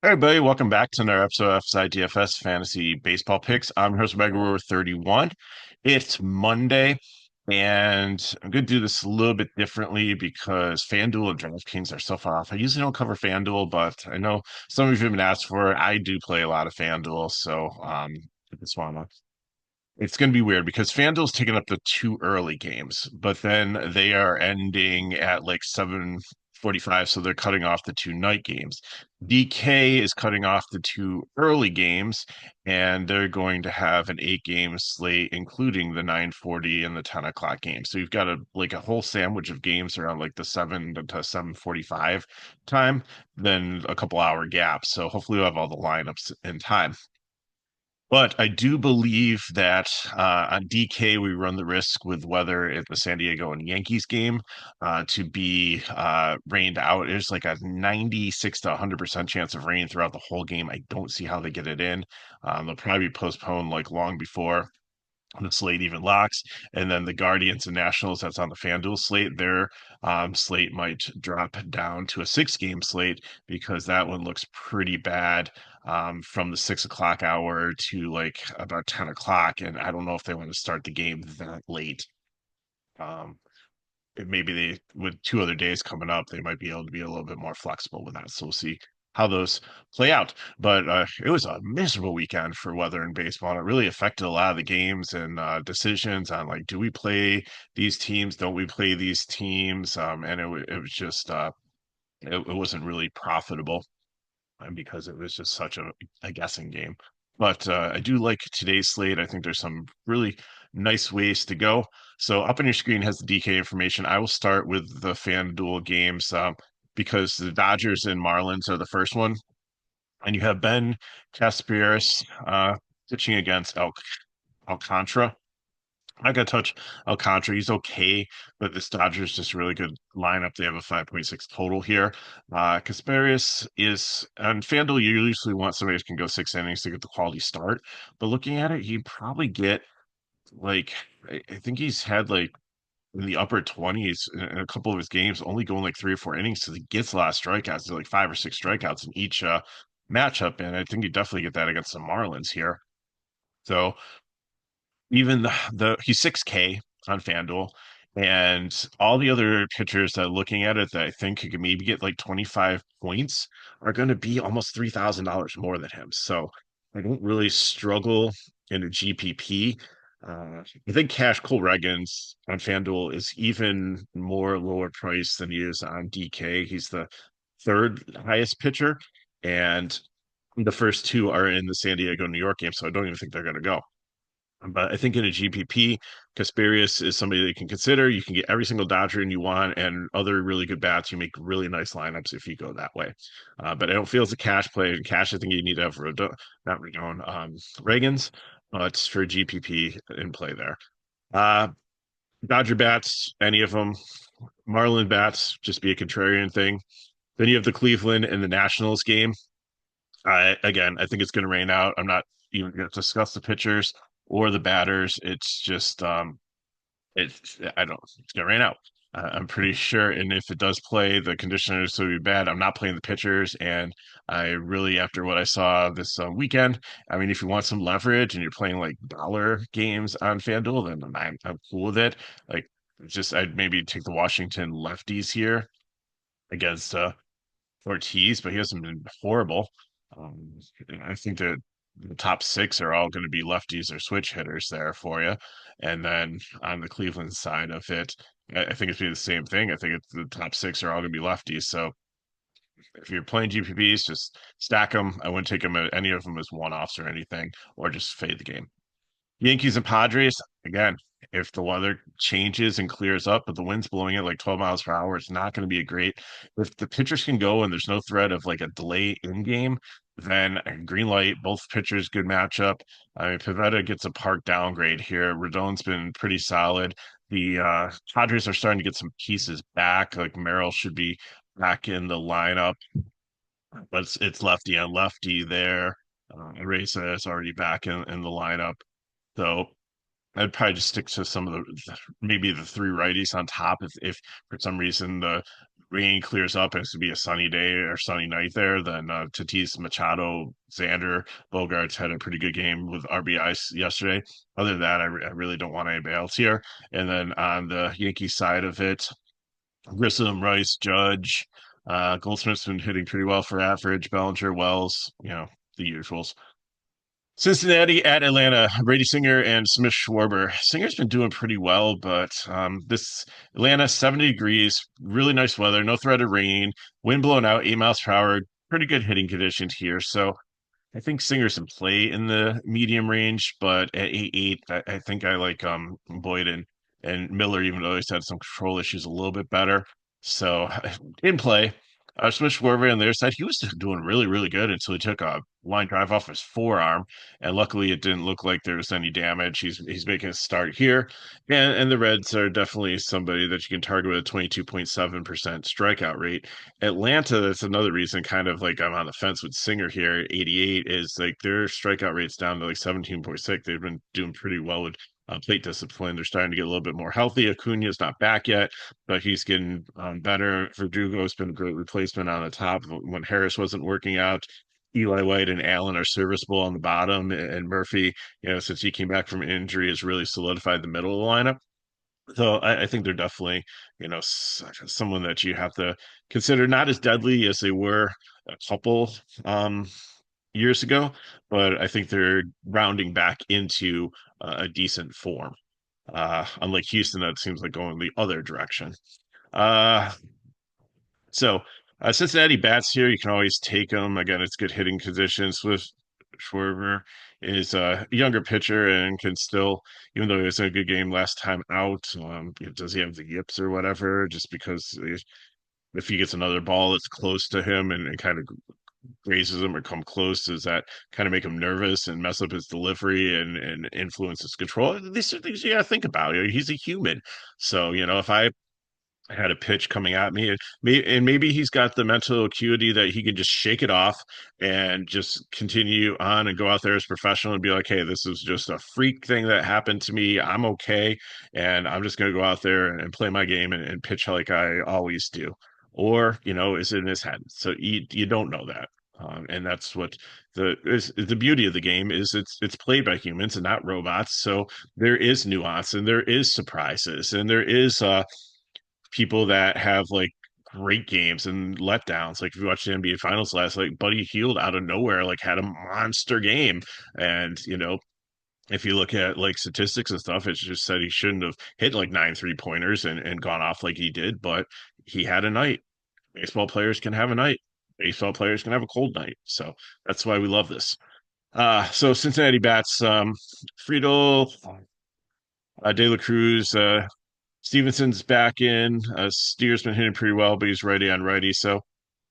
Hey, everybody, welcome back to another episode of FSi DFS Fantasy Baseball Picks. I'm your host, Megawar 31. It's Monday, and I'm going to do this a little bit differently because FanDuel and DraftKings are so far off. I usually don't cover FanDuel, but I know some of you have been asked for it. I do play a lot of FanDuel, so I just want to it's going to be weird because FanDuel's taking up the two early games, but then they are ending at like 7:45, so they're cutting off the two night games. DK is cutting off the two early games, and they're going to have an 8 game slate, including the 9:40 and the 10 o'clock game. So you've got a whole sandwich of games around like the 7 to 7:45 time, then a couple hour gap. So hopefully we'll have all the lineups in time. But I do believe that on DK, we run the risk with weather at the San Diego and Yankees game to be rained out. There's like a 96 to 100% chance of rain throughout the whole game. I don't see how they get it in. They'll probably postpone like long before the slate even locks. And then the Guardians and Nationals, that's on the FanDuel slate. Their slate might drop down to a 6 game slate because that one looks pretty bad from the 6 o'clock hour to like about 10 o'clock. And I don't know if they want to start the game that late. Um, Maybe they, with 2 other days coming up, they might be able to be a little bit more flexible with that. So we'll see how those play out. But it was a miserable weekend for weather in baseball, and it really affected a lot of the games and decisions on like, do we play these teams? Don't we play these teams? And it was just it wasn't really profitable because it was just such a guessing game. But I do like today's slate. I think there's some really nice ways to go. So up on your screen has the DK information. I will start with the FanDuel games because the Dodgers and Marlins are the first one, and you have Ben Casparis pitching against Alcantara. I'm not gonna touch Alcantara. He's okay, but this Dodgers just really good lineup. They have a 5.6 total here. Casparius is on FanDuel. You usually want somebody who can go 6 innings to get the quality start. But looking at it, he'd probably get like I think he's had like in the upper 20s in a couple of his games, only going like 3 or 4 innings. So he gets a lot of strikeouts. There's like 5 or 6 strikeouts in each matchup, and I think you definitely get that against the Marlins here. So even the he's 6K on FanDuel, and all the other pitchers that looking at it that I think could maybe get like 25 points are going to be almost $3,000 more than him. So I don't really struggle in a GPP. I think Cash Cole Reagans on FanDuel is even more lower price than he is on DK. He's the third highest pitcher, and the first two are in the San Diego, New York game, so I don't even think they're going to go. But I think in a GPP, Casparius is somebody that you can consider. You can get every single Dodger and you want, and other really good bats. You make really nice lineups if you go that way. But I don't feel it's a cash play. And cash, I think you need to have not Rodon, Reagans, but for GPP in play there. Uh, Dodger bats, any of them. Marlin bats, just be a contrarian thing. Then you have the Cleveland and the Nationals game. Again, I think it's going to rain out. I'm not even going to discuss the pitchers or the batters. It's just I don't it's going to rain out. I'm pretty sure, and if it does play, the conditioners will be bad. I'm not playing the pitchers, and I really, after what I saw this weekend, I mean, if you want some leverage and you're playing like dollar games on FanDuel, then I'm cool with it. Like, just I'd maybe take the Washington lefties here against Ortiz, but he hasn't been horrible. Um, I think that the top six are all going to be lefties or switch hitters there for you. And then on the Cleveland side of it, I think it's be the same thing. I think it's the top six are all going to be lefties. So if you're playing GPPs, just stack them. I wouldn't take them any of them as one-offs or anything, or just fade the game. Yankees and Padres, again, if the weather changes and clears up, but the wind's blowing at like 12 miles per hour, it's not going to be a great. If the pitchers can go and there's no threat of like a delay in game, then green light, both pitchers, good matchup. I mean, Pivetta gets a park downgrade here. Rodon's been pretty solid. The Padres are starting to get some pieces back. Like Merrill should be back in the lineup, but it's lefty on lefty there. Reza is already back in the lineup. So I'd probably just stick to some of the maybe the three righties on top if for some reason the rain clears up and it's gonna be a sunny day or sunny night there, then Tatis, Machado, Xander, Bogarts had a pretty good game with RBIs yesterday. Other than that, I really don't want anybody else here. And then on the Yankee side of it, Grissom, Rice, Judge, Goldsmith's been hitting pretty well for average. Bellinger, Wells, the usuals. Cincinnati at Atlanta, Brady Singer and Smith Schwarber. Singer's been doing pretty well, but this Atlanta, 70 degrees, really nice weather, no threat of rain, wind blowing out, 8 miles per hour, pretty good hitting conditions here. So I think Singer's in play in the medium range, but at 8-8, I think I like Boyd and Miller, even though he's had some control issues, a little bit better. So in play. Smith Schwarber on their side, he was doing really, really good until he took a line drive off his forearm, and luckily it didn't look like there was any damage. He's making a start here, and the Reds are definitely somebody that you can target with a 22.7% strikeout rate. Atlanta, that's another reason kind of like I'm on the fence with Singer here. 88 is like their strikeout rate's down to like 17.6. They've been doing pretty well with plate discipline. They're starting to get a little bit more healthy. Acuna's not back yet, but he's getting better. Verdugo's been a great replacement on the top when Harris wasn't working out. Eli White and Allen are serviceable on the bottom, and Murphy, since he came back from injury, has really solidified the middle of the lineup. So I think they're definitely, someone that you have to consider not as deadly as they were a couple years ago, but I think they're rounding back into a decent form. Unlike Houston, that seems like going the other direction. Uh, so Cincinnati bats here, you can always take them. Again, it's good hitting conditions. Swift Schwarber is a younger pitcher and can still, even though he was in a good game last time out, does he have the yips or whatever? Just because if he gets another ball that's close to him and kind of grazes him or come close, does that kind of make him nervous and mess up his delivery and influence his control? These are things you got to think about. He's a human. So, if I had a pitch coming at me. And maybe he's got the mental acuity that he can just shake it off and just continue on and go out there as professional and be like, hey, this is just a freak thing that happened to me. I'm okay. And I'm just going to go out there and play my game and pitch like I always do. Or, is it in his head? So you don't know that. And that's what the beauty of the game is. It's played by humans and not robots. So there is nuance and there is surprises and there is people that have like great games and letdowns. Like if you watch the NBA Finals last, like Buddy Hield out of nowhere, like had a monster game, and if you look at like statistics and stuff, it's just said he shouldn't have hit like 9 3-pointers and gone off like he did, but he had a night. Baseball players can have a night. Baseball players can have a cold night. So that's why we love this. So Cincinnati bats, Friedel, De La Cruz, Stevenson's back in. Steer's been hitting pretty well, but he's righty on righty. So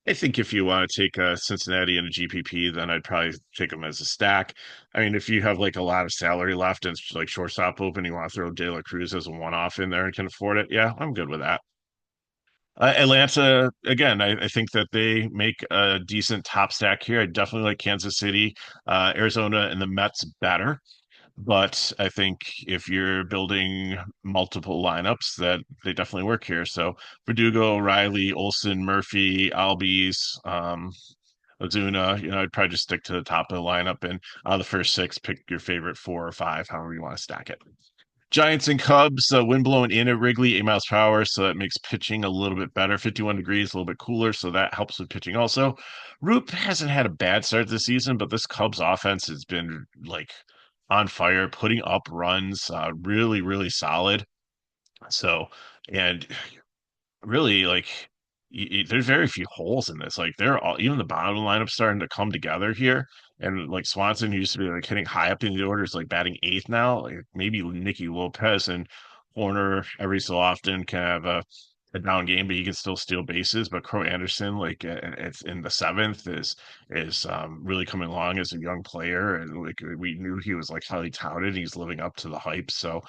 I think if you want to take Cincinnati in a GPP, then I'd probably take them as a stack. I mean, if you have like a lot of salary left and it's like shortstop open, you want to throw De La Cruz as a one-off in there and can afford it, yeah, I'm good with that. Atlanta, again, I think that they make a decent top stack here. I definitely like Kansas City, Arizona, and the Mets better. But I think if you're building multiple lineups, that they definitely work here. So Verdugo, Riley, Olson, Murphy, Albies, Ozuna, I'd probably just stick to the top of the lineup and the first six, pick your favorite 4 or 5, however you want to stack it. Giants and Cubs, wind blowing in at Wrigley, 8 miles per hour, so that makes pitching a little bit better. 51 degrees, a little bit cooler, so that helps with pitching also. Roop hasn't had a bad start this season, but this Cubs offense has been like on fire, putting up runs, really, really solid. So, and really like there's very few holes in this. Like they're all even the bottom lineup starting to come together here. And like Swanson, who used to be like hitting high up in the orders, like batting eighth now. Like maybe Nicky Lopez and Horner every so often can have a down game, but he can still steal bases. But Crow Anderson, like it's in the seventh, is really coming along as a young player, and like we knew he was like highly touted. He's living up to the hype. So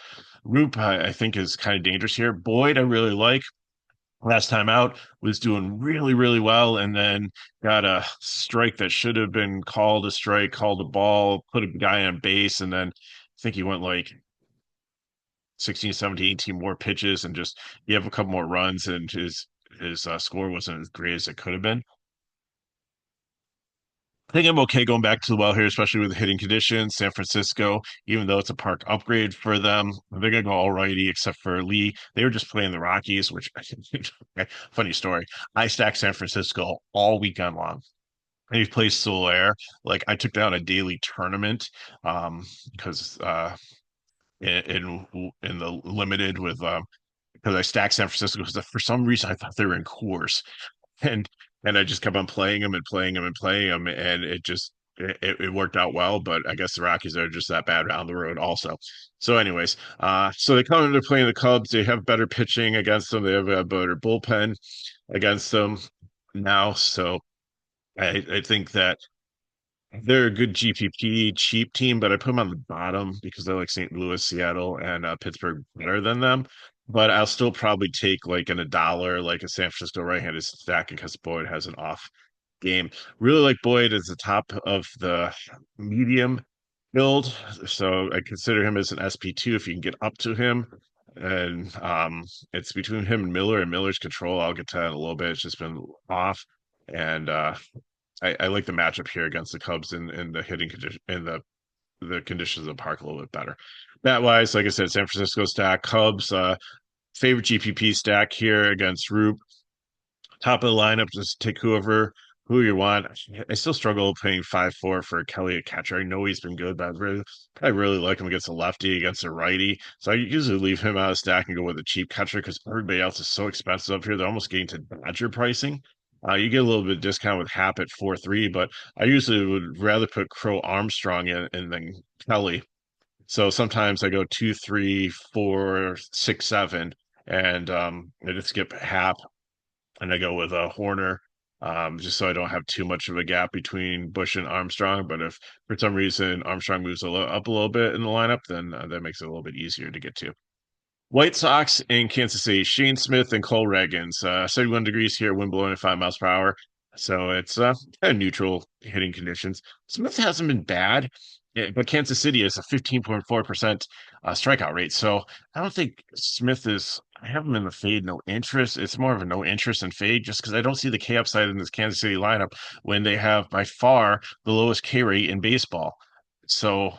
Roop, I think, is kind of dangerous here. Boyd, I really like last time out was doing really, really well, and then got a strike that should have been called a strike, called a ball, put a guy on base, and then I think he went like 16, 17, 18 more pitches and just you have a couple more runs and his his score wasn't as great as it could have been. I think I'm okay going back to the well here, especially with the hitting conditions. San Francisco, even though it's a park upgrade for them, they're gonna go all righty, except for Lee. They were just playing the Rockies, which funny story. I stacked San Francisco all weekend long. And he plays Soler. Like I took down a daily tournament because in the limited with because I stacked San Francisco because for some reason I thought they were in course and I just kept on playing them and playing them and playing them, and it worked out well. But I guess the Rockies are just that bad down the road, also. So, anyways, so they come into playing the Cubs. They have better pitching against them. They have a better bullpen against them now. So I think that they're a good GPP cheap team, but I put them on the bottom because I like St. Louis, Seattle, and Pittsburgh better than them. But I'll still probably take like in a dollar, like a San Francisco right-handed stack because Boyd has an off game. Really like Boyd as the top of the medium build, so I consider him as an SP2 if you can get up to him. And it's between him and Miller and Miller's control. I'll get to that in a little bit. It's just been off, and I like the matchup here against the Cubs in the hitting condition in the conditions of the park a little bit better. That wise, like I said, San Francisco stack, Cubs, favorite GPP stack here against Roop. Top of the lineup, just take who you want. I still struggle paying 5-4 for Kelly at catcher. I know he's been good, but I really like him against a lefty, against a righty. So I usually leave him out of stack and go with a cheap catcher because everybody else is so expensive up here. They're almost getting to Dodger pricing. You get a little bit of discount with Hap at 4-3, but I usually would rather put Crow Armstrong in than Kelly. So sometimes I go 2, 3, 4, 6, 7, and I just skip Hap and I go with a Horner, just so I don't have too much of a gap between Bush and Armstrong. But if for some reason Armstrong moves up a little bit in the lineup, then that makes it a little bit easier to get to. White Sox in Kansas City, Shane Smith and Cole Reagans, 71 degrees here, wind blowing at 5 miles per hour. So it's kind of neutral hitting conditions. Smith hasn't been bad, but Kansas City is a 15.4% strikeout rate. So I don't think Smith is, I have him in the fade, no interest. It's more of a no interest in fade just because I don't see the K upside in this Kansas City lineup when they have by far the lowest K rate in baseball. So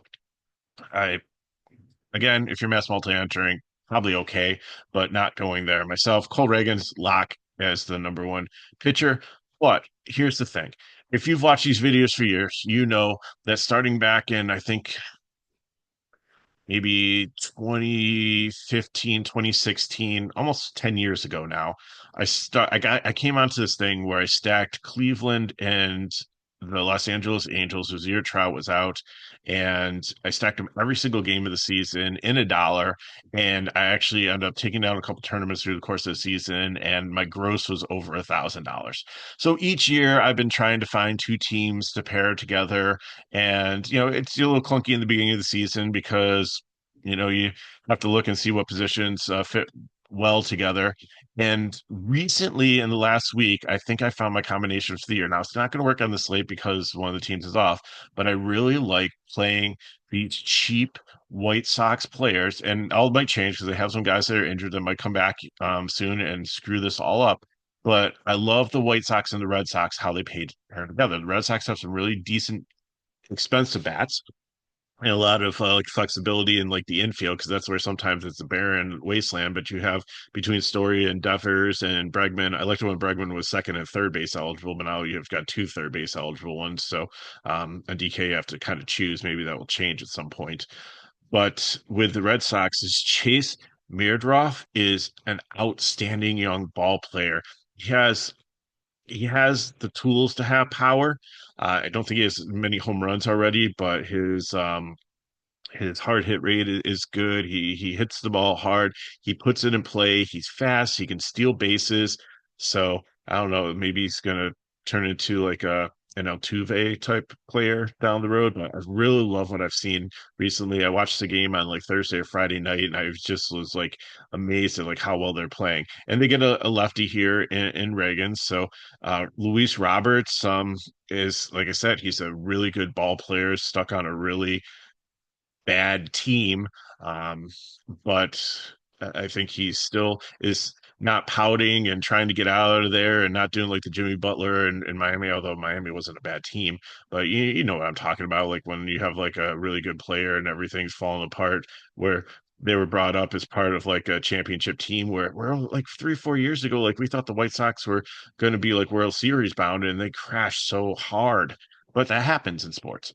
I again, if you're mass multi-entering, probably okay, but not going there myself. Cole Reagan's lock as the number one pitcher. But here's the thing. If you've watched these videos for years, you know that starting back in, I think, maybe 2015, 2016, almost 10 years ago now. I came onto this thing where I stacked Cleveland and the Los Angeles Angels. Rozier Trout was out, and I stacked them every single game of the season in a dollar. And I actually ended up taking down a couple tournaments through the course of the season, and my gross was over $1,000. So each year I've been trying to find two teams to pair together, and it's a little clunky in the beginning of the season because you have to look and see what positions fit well together. And recently, in the last week, I think I found my combination for the year. Now, it's not going to work on the slate because one of the teams is off, but I really like playing these cheap White Sox players. And all might change because they have some guys that are injured that might come back soon and screw this all up. But I love the White Sox and the Red Sox, how they pair together. The Red Sox have some really decent, expensive bats and a lot of like flexibility in like the infield because that's where sometimes it's a barren wasteland. But you have between Story and Devers and Bregman. I liked it when Bregman was second and third base eligible, but now you've got two third base eligible ones. So a DK you have to kind of choose. Maybe that will change at some point. But with the Red Sox, is Chase Meardroff is an outstanding young ball player. He has the tools to have power. I don't think he has many home runs already, but his hard hit rate is good. He hits the ball hard. He puts it in play. He's fast. He can steal bases. So I don't know. Maybe he's gonna turn into like an Altuve type player down the road. But I really love what I've seen recently. I watched the game on like Thursday or Friday night, and I was like amazed at like how well they're playing. And they get a lefty here in Reagan. So Luis Roberts is like I said, he's a really good ball player, stuck on a really bad team. Um, but I think he still is not pouting and trying to get out of there and not doing like the Jimmy Butler in Miami, although Miami wasn't a bad team. But you know what I'm talking about, like when you have like a really good player and everything's falling apart, where they were brought up as part of like a championship team where like 3, 4 years ago, like we thought the White Sox were going to be like World Series bound and they crashed so hard. But that happens in sports.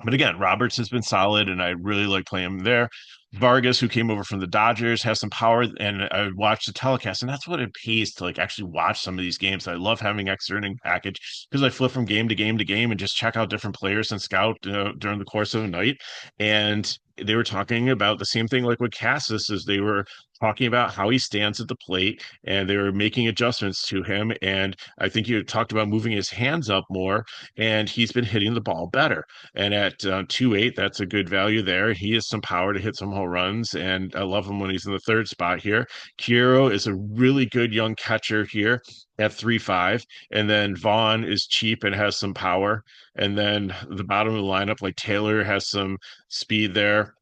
But again, Roberts has been solid, and I really like playing him there. Vargas, who came over from the Dodgers, has some power, and I watched the telecast, and that's what it pays to like actually watch some of these games. I love having extra inning package because I flip from game to game to game and just check out different players and scout during the course of a night. And they were talking about the same thing like with Cassis, is they were talking about how he stands at the plate, and they were making adjustments to him. And I think you talked about moving his hands up more, and he's been hitting the ball better. And at 2.8, that's a good value there. He has some power to hit some home runs, and I love him when he's in the third spot here. Kiro is a really good young catcher here at 3.5. And then Vaughn is cheap and has some power. And then the bottom of the lineup, like Taylor has some speed there.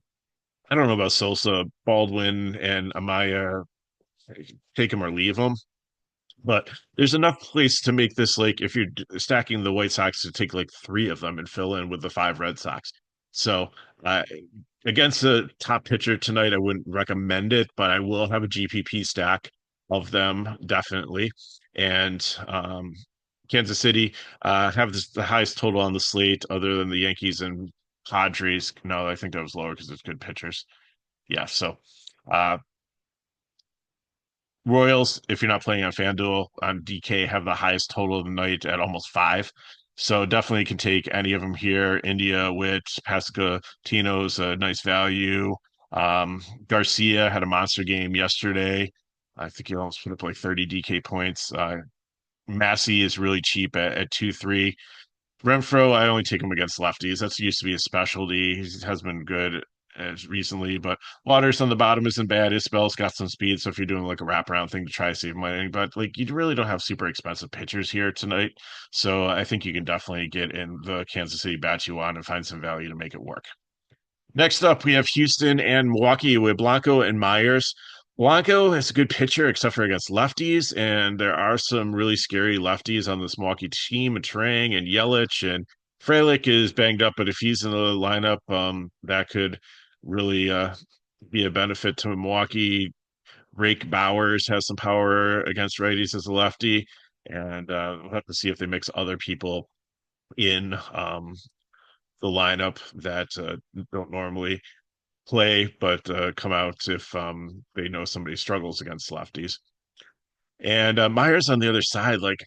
I don't know about Sosa, Baldwin, and Amaya. Take him or leave him. But there's enough place to make this like if you're stacking the White Sox to take like three of them and fill in with the five Red Sox. So uh, against the top pitcher tonight, I wouldn't recommend it, but I will have a GPP stack of them definitely. And Kansas City have the highest total on the slate, other than the Yankees and Padres. No, I think that was lower because it's good pitchers. Yeah, so. Uh, Royals, if you're not playing on FanDuel, on DK, have the highest total of the night at almost 5. So definitely can take any of them here. India, Witch, Pasca, Tino's a nice value. Garcia had a monster game yesterday. I think he almost put up like 30 DK points. Massey is really cheap at 2-3. Renfro, I only take him against lefties. That's used to be a specialty. He has been good as recently, but Waters on the bottom isn't bad. Isbell's got some speed, so if you're doing like a wraparound thing to try to save money, but like you really don't have super expensive pitchers here tonight. So I think you can definitely get in the Kansas City bat you want and find some value to make it work. Next up, we have Houston and Milwaukee with Blanco and Myers. Blanco is a good pitcher, except for against lefties, and there are some really scary lefties on this Milwaukee team, and Trang and Yelich, and Frelick is banged up, but if he's in the lineup, that could really be a benefit to Milwaukee. Rake Bowers has some power against righties as a lefty, and we'll have to see if they mix other people in the lineup that don't normally play, but come out if they know somebody struggles against lefties. And Myers on the other side, like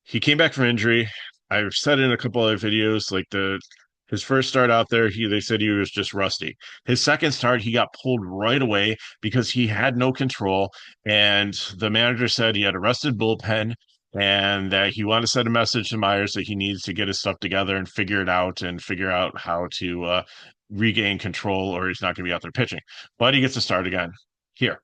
he came back from injury. I've said in a couple other videos, like his first start out there, they said he was just rusty. His second start, he got pulled right away because he had no control, and the manager said he had a rusted bullpen and that he wanted to send a message to Myers that he needs to get his stuff together and figure it out and figure out how to regain control, or he's not going to be out there pitching. But he gets to start again here.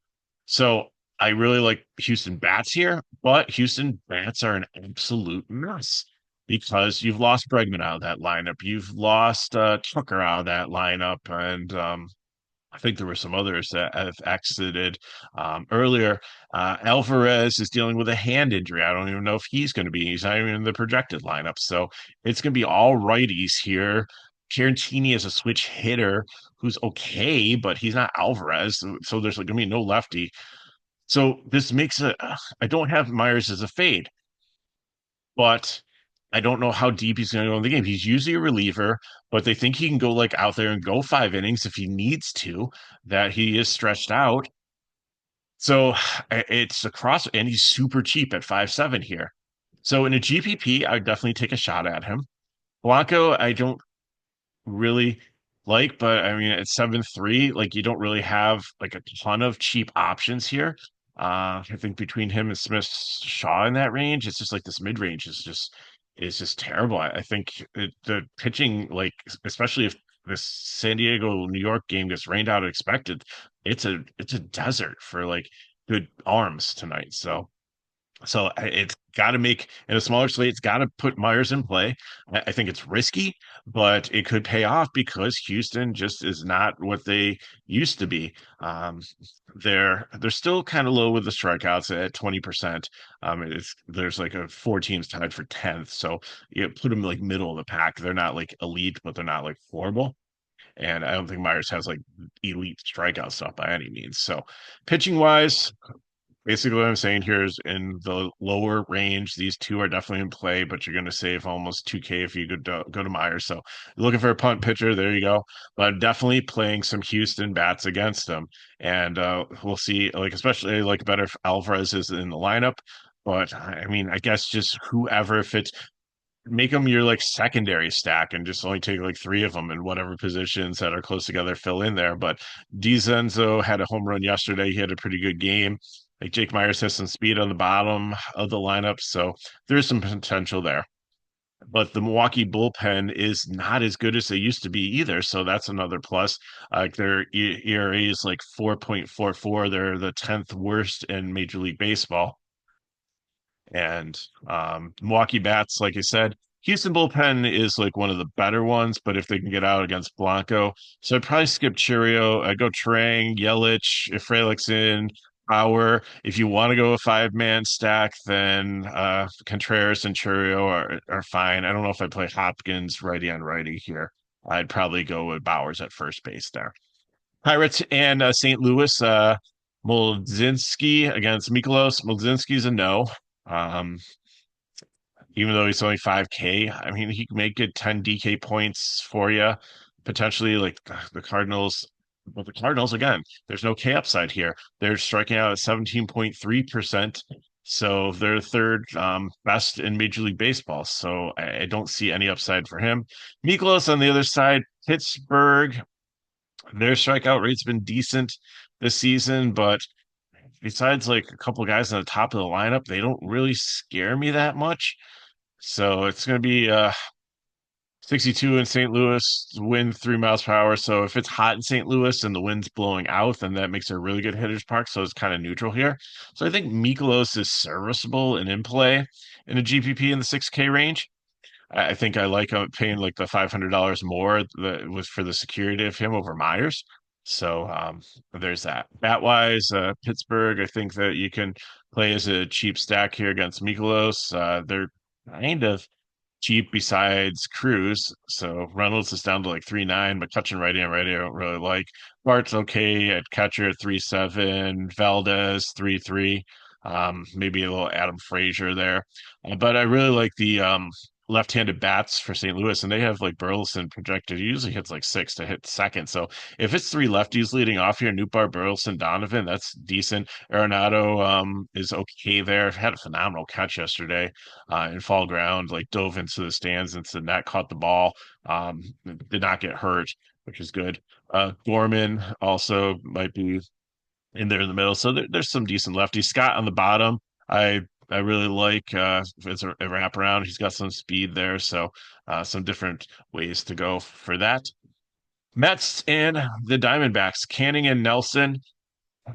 So I really like Houston bats here, but Houston bats are an absolute mess because you've lost Bregman out of that lineup. You've lost Tucker out of that lineup. And I think there were some others that have exited earlier. Alvarez is dealing with a hand injury. I don't even know if he's going to be. He's not even in the projected lineup. So it's going to be all righties here. Tarantini is a switch hitter who's okay, but he's not Alvarez. So there's like going to be no lefty. So this makes it, I don't have Myers as a fade, but I don't know how deep he's going to go in the game. He's usually a reliever, but they think he can go like out there and go 5 innings if he needs to, that he is stretched out. So it's a cross, and he's super cheap at 5.7 here. So in a GPP, I would definitely take a shot at him. Blanco, I don't really like, but I mean, at 7.3, like you don't really have like a ton of cheap options here. I think between him and Smith Shaw in that range, it's just like this mid range is just terrible. I think the pitching, like especially if this San Diego New York game gets rained out expected, it's a desert for like good arms tonight. So So it's got to make in a smaller slate. It's got to put Myers in play. I think it's risky, but it could pay off because Houston just is not what they used to be. Um, they're still kind of low with the strikeouts at 20%. It's there's like a four teams tied for 10th, so you put them like middle of the pack. They're not like elite, but they're not like horrible. And I don't think Myers has like elite strikeout stuff by any means. So pitching wise, basically, what I'm saying here is in the lower range, these two are definitely in play, but you're going to save almost 2K if you go to Myers. So, looking for a punt pitcher, there you go. But I'm definitely playing some Houston bats against them, and we'll see. Like especially like better if Alvarez is in the lineup. But I mean, I guess just whoever fits, make them your like secondary stack and just only take like three of them in whatever positions that are close together fill in there. But DiZenzo had a home run yesterday. He had a pretty good game. Like Jake Myers has some speed on the bottom of the lineup, so there's some potential there. But the Milwaukee bullpen is not as good as they used to be either, so that's another plus. Their ERA is like 4.44. They're the 10th worst in Major League Baseball. And Milwaukee bats, like I said, Houston bullpen is like one of the better ones, but if they can get out against Blanco, so I'd probably skip Cheerio. I'd go Trang, Yelich, if Frelick's in, Power. If you want to go a five-man stack, then Contreras and Cheerio are fine. I don't know if I play Hopkins righty on righty here. I'd probably go with Bowers at first base there. Pirates and St. Louis, Molzinski against Mikolos. Molzinski's a no. Um, Even though he's only 5K, I mean, he can make it 10 DK points for you, potentially like the Cardinals. But the Cardinals, again, there's no K upside here. They're striking out at 17.3%. So they're third best in Major League Baseball. So I don't see any upside for him. Mikolas on the other side, Pittsburgh, their strikeout rate's been decent this season, but besides like a couple of guys on the top of the lineup, they don't really scare me that much. So it's going to be 62 in St. Louis, wind 3 miles per hour. So if it's hot in St. Louis and the wind's blowing out, then that makes it a really good hitter's park. So it's kind of neutral here. So I think Mikolos is serviceable and in play in a GPP in the 6K range. I think I like paying like the $500 more that was for the security of him over Myers. So there's that. Bat wise, Pittsburgh, I think that you can play as a cheap stack here against Mikolos. They're kind of cheap besides Cruz. So Reynolds is down to like 3.9, but catching righty I don't really like. Bart's okay at catcher at 3.7, Valdez 3.3. Maybe a little Adam Frazier there. But I really like the left-handed bats for St. Louis, and they have like Burleson projected. He usually hits like six to hit second. So if it's three lefties leading off here, Nootbaar, Burleson, Donovan, that's decent. Arenado is okay there. Had a phenomenal catch yesterday in fall ground, like dove into the stands, into the net, caught the ball, did not get hurt, which is good. Gorman also might be in there in the middle. So there's some decent lefties. Scott on the bottom. I really like it's a wraparound. He's got some speed there, so some different ways to go for that. Mets and the Diamondbacks, Canning and Nelson.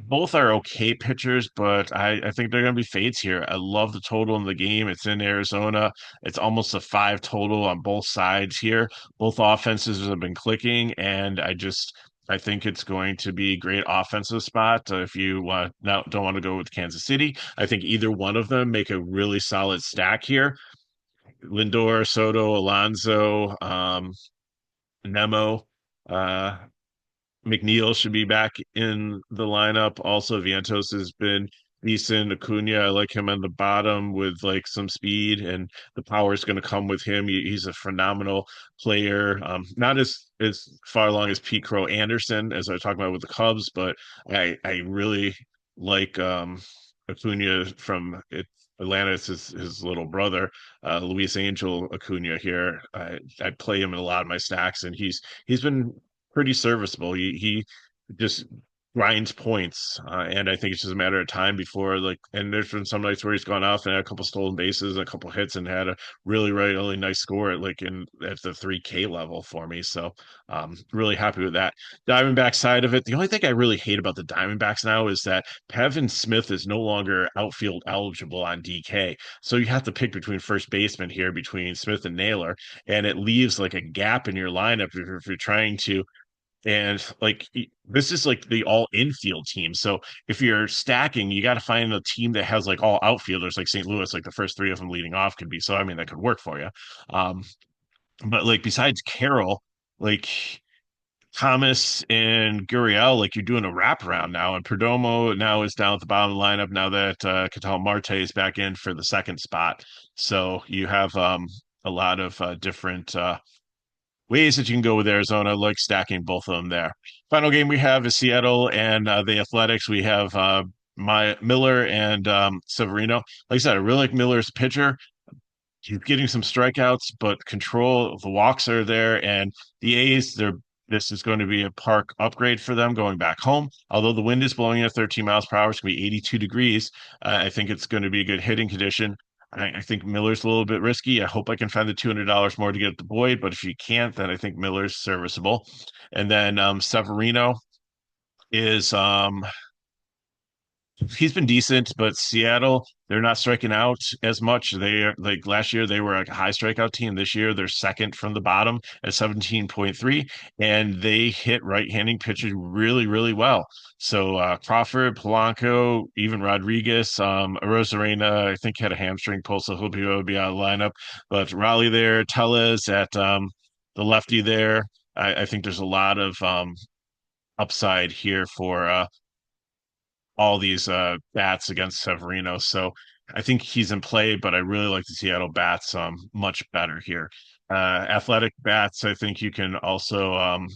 Both are okay pitchers, but I think they're going to be fades here. I love the total in the game. It's in Arizona. It's almost a five total on both sides here. Both offenses have been clicking, and I think it's going to be a great offensive spot. If you don't want to go with Kansas City, I think either one of them make a really solid stack here. Lindor, Soto, Alonso, Nemo. Uh, McNeil should be back in the lineup. Also, Vientos has been decent. Acuna, I like him on the bottom with like some speed, and the power is going to come with him. He's a phenomenal player. Not as far along as Pete Crow Anderson as I was talking about with the Cubs, but I really like Acuna from Atlanta. It's his little brother, Luis Angel Acuna here. I play him in a lot of my stacks, and he's been pretty serviceable. He just grinds points, and I think it's just a matter of time before And there's been some nights where he's gone off and had a couple stolen bases, a couple hits, and had a really nice score at the 3K level for me. So really happy with that. Diamondback side of it, the only thing I really hate about the Diamondbacks now is that Pevin Smith is no longer outfield eligible on DK, so you have to pick between first baseman here between Smith and Naylor, and it leaves like a gap in your lineup if you're trying to and this is like the all infield team. So if you're stacking, you got to find a team that has like all outfielders, like St. Louis, like the first three of them leading off could be. So I mean, that could work for you. Um, but like besides Carroll, like Thomas and Gurriel, like you're doing a wraparound now, and Perdomo now is down at the bottom of the lineup now that Ketel Marte is back in for the second spot. So you have a lot of different ways that you can go with Arizona, like stacking both of them there. Final game we have is Seattle and the Athletics. We have my Miller and Severino. Like I said, I really like Miller's pitcher. He's getting some strikeouts, but control the walks are there, and the A's, they're this is going to be a park upgrade for them going back home. Although the wind is blowing at 13 miles per hour, it's going to be 82 degrees. I think it's going to be a good hitting condition. I think Miller's a little bit risky. I hope I can find the $200 more to get the Boyd, but if you can't, then I think Miller's serviceable. And then Severino is he's been decent, but Seattle, they're not striking out as much. They are like last year, they were a high strikeout team. This year, they're second from the bottom at 17.3, and they hit right-handing pitchers really well. So Crawford, Polanco, even Rodriguez, Rosarena, I think had a hamstring pull, so he'll be out of the lineup. But Raleigh there, Tellez at the lefty there. I think there's a lot of upside here for all these bats against Severino. So I think he's in play, but I really like the Seattle bats much better here. Athletic bats, I think you can also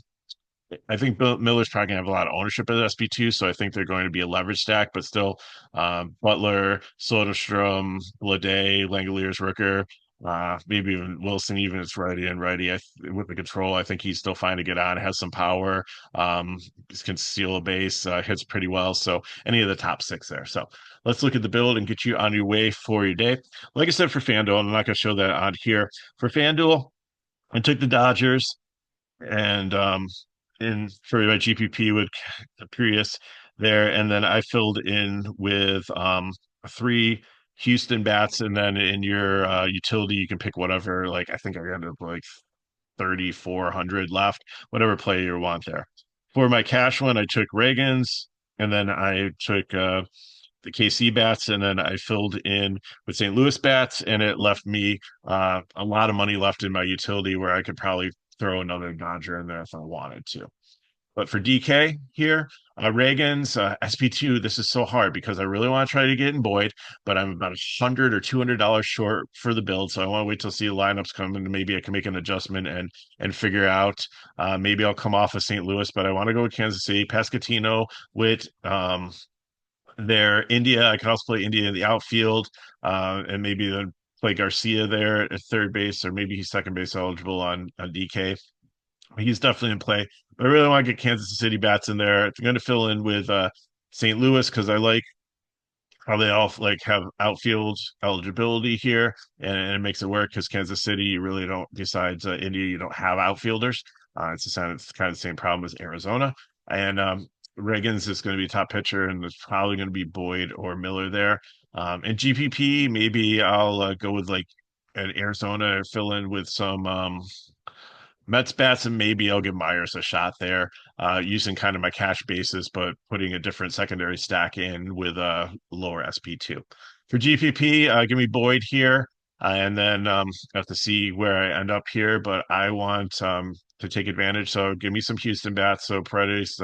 I think Miller's probably gonna have a lot of ownership of the SP2, so I think they're going to be a leverage stack, but still Butler, Soderstrom, Bleday, Langoliers, Rooker, maybe even Wilson, even if it's righty and righty. With the control, I think he's still fine to get on, has some power, can steal a base, hits pretty well. So any of the top six there. So let's look at the build and get you on your way for your day. Like I said, for FanDuel, I'm not going to show that on here. For FanDuel, I took the Dodgers and in for my GPP with Prius there, and then I filled in with three Houston bats, and then in your utility you can pick whatever. Like I think I ended up like 3,400 left, whatever play you want there. For my cash one, I took Reagan's, and then I took the KC bats, and then I filled in with St. Louis bats, and it left me a lot of money left in my utility where I could probably throw another Dodger in there if I wanted to. But for DK here, Reagan's SP2, this is so hard because I really want to try to get in Boyd, but I'm about $100 or $200 short for the build. So I want to wait till see the lineups come and maybe I can make an adjustment and figure out. Maybe I'll come off of St. Louis, but I want to go with Kansas City, Pascatino with there. India, I could also play India in the outfield, and maybe then play Garcia there at third base, or maybe he's second base eligible on DK. He's definitely in play. But I really want to get Kansas City bats in there. I'm going to fill in with St. Louis because I like how they all like have outfield eligibility here, and it makes it work because Kansas City, you really don't. Besides India, you don't have outfielders. It's kind of the same problem as Arizona. And Reagan's is going to be top pitcher, and there's probably going to be Boyd or Miller there. And GPP, maybe I'll go with like an Arizona, fill in with some Mets bats, and maybe I'll give Myers a shot there, using kind of my cash basis, but putting a different secondary stack in with a lower SP2. For GPP, give me Boyd here, and then I have to see where I end up here, but I want to take advantage. So give me some Houston bats. So Paredes,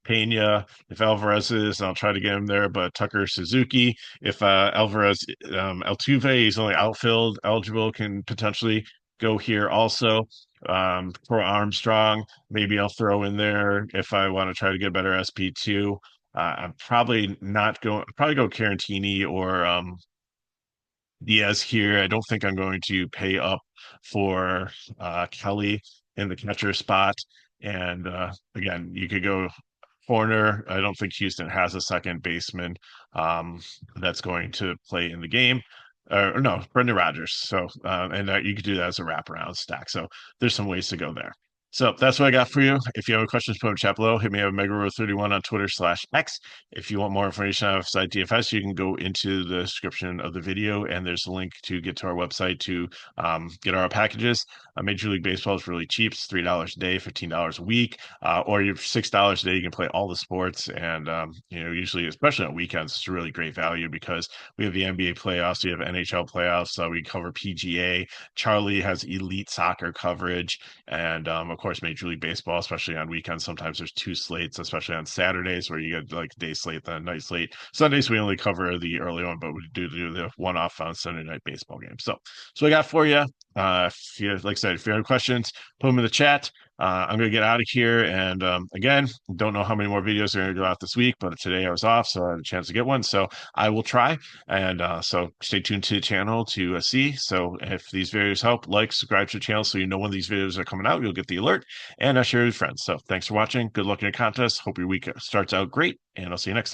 Pena, if Alvarez is, I'll try to get him there, but Tucker Suzuki, if Alvarez, Altuve, he's only outfield eligible, can potentially go here also. For Armstrong, maybe I'll throw in there if I want to try to get better SP2. I'm probably not going, probably go Carantini or Diaz here. I don't think I'm going to pay up for Kelly in the catcher spot. And again, you could go corner. I don't think Houston has a second baseman um, that's going to play in the game. Or no, Brendan Rodgers. So, and you could do that as a wraparound stack. So there's some ways to go there. So that's what I got for you. If you have any questions, put them in the chat below. Hit me up at MegaRow31 on Twitter/X. If you want more information on FSi DFS, you can go into the description of the video, and there's a link to get to our website to get our packages. Major League Baseball is really cheap. It's $3 a day, $15 a week, or you're $6 a day. You can play all the sports, and usually, especially on weekends, it's a really great value because we have the NBA playoffs, we have NHL playoffs, we cover PGA. Charlie has elite soccer coverage, and of course, Major League Baseball, especially on weekends. Sometimes there's two slates, especially on Saturdays, where you get like day slate, then night slate. Sundays we only cover the early one, but we do the one-off on Sunday night baseball game. So I got for you. If you, like I said, if you have questions, put them in the chat. I'm going to get out of here. And again, don't know how many more videos are going to go out this week, but today I was off, so I had a chance to get one. So I will try. And so stay tuned to the channel to see. So if these videos help, like, subscribe to the channel so you know when these videos are coming out. You'll get the alert and share with your friends. So thanks for watching. Good luck in your contest. Hope your week starts out great. And I'll see you next time.